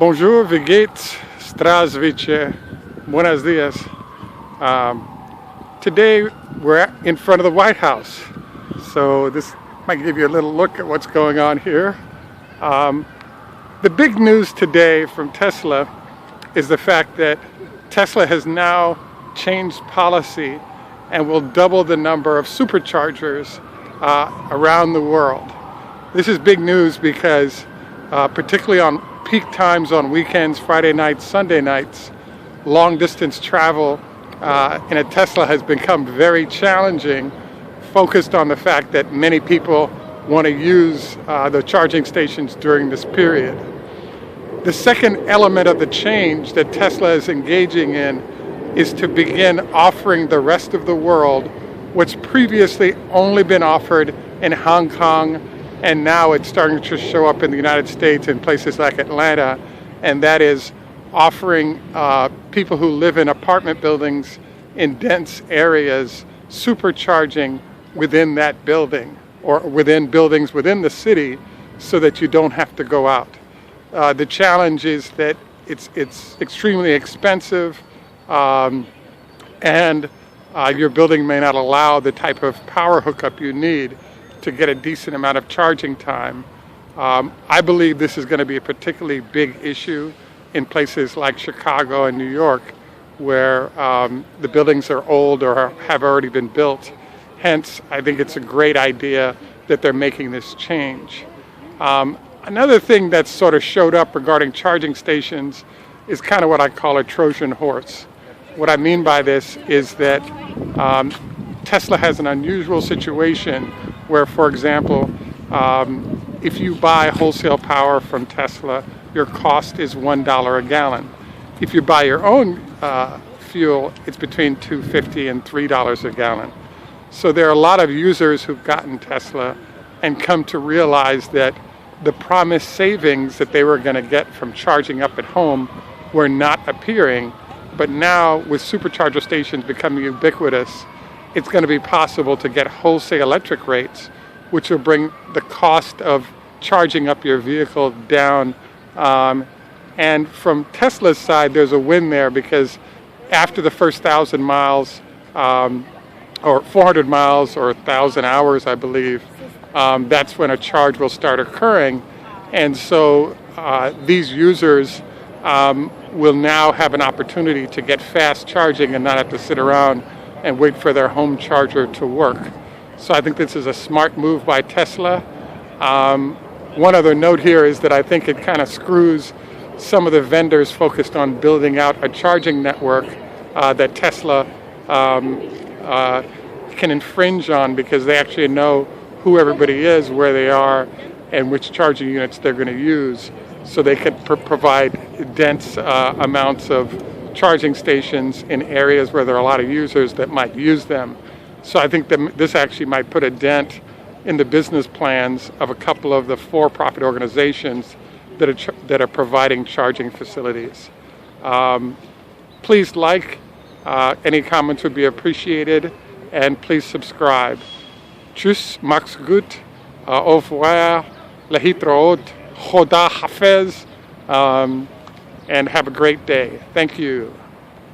Bonjour, wie geht's? Zdravstvuyte. Buenos dias. Today we're in front of the White House. So this might give you a little look at what's going on here. The big news today from Tesla is the fact that Tesla has now changed policy and will double the number of superchargers around the world. This is big news because particularly on peak times on weekends, Friday nights, Sunday nights, long distance travel in a Tesla has become very challenging, focused on the fact that many people want to use the charging stations during this period. The second element of the change that Tesla is engaging in is to begin offering the rest of the world what's previously only been offered in Hong Kong, and now it's starting to show up in the United States in places like Atlanta, and that is offering people who live in apartment buildings in dense areas supercharging within that building or within buildings within the city so that you don't have to go out. The challenge is that it's extremely expensive and your building may not allow the type of power hookup you need to get a decent amount of charging time. I believe this is going to be a particularly big issue in places like Chicago and New York, where the buildings are old or have already been built. Hence, I think it's a great idea that they're making this change. Another thing that's sort of showed up regarding charging stations is kind of what I call a Trojan horse. What I mean by this is that Tesla has an unusual situation where, for example, if you buy wholesale power from Tesla, your cost is $1 a gallon. If you buy your own fuel, it's between $2.50 and $3 a gallon. So there are a lot of users who've gotten Tesla and come to realize that the promised savings that they were going to get from charging up at home were not appearing. But now, with supercharger stations becoming ubiquitous, it's going to be possible to get wholesale electric rates, which will bring the cost of charging up your vehicle down. And from Tesla's side, there's a win there because after the first 1,000 miles, or 400 miles, or 1,000 hours, I believe, that's when a charge will start occurring. And so these users will now have an opportunity to get fast charging and not have to sit around and wait for their home charger to work. So I think this is a smart move by Tesla. One other note here is that I think it kind of screws some of the vendors focused on building out a charging network that Tesla can infringe on, because they actually know who everybody is, where they are, and which charging units they're going to use, so they can provide dense amounts of charging stations in areas where there are a lot of users that might use them. So I think that this actually might put a dent in the business plans of a couple of the for-profit organizations that are providing charging facilities. Please like, any comments would be appreciated, and please subscribe. Tschüss, macht's gut, au revoir, lahitraot, Khoda Hafez, and have a great day. Thank you.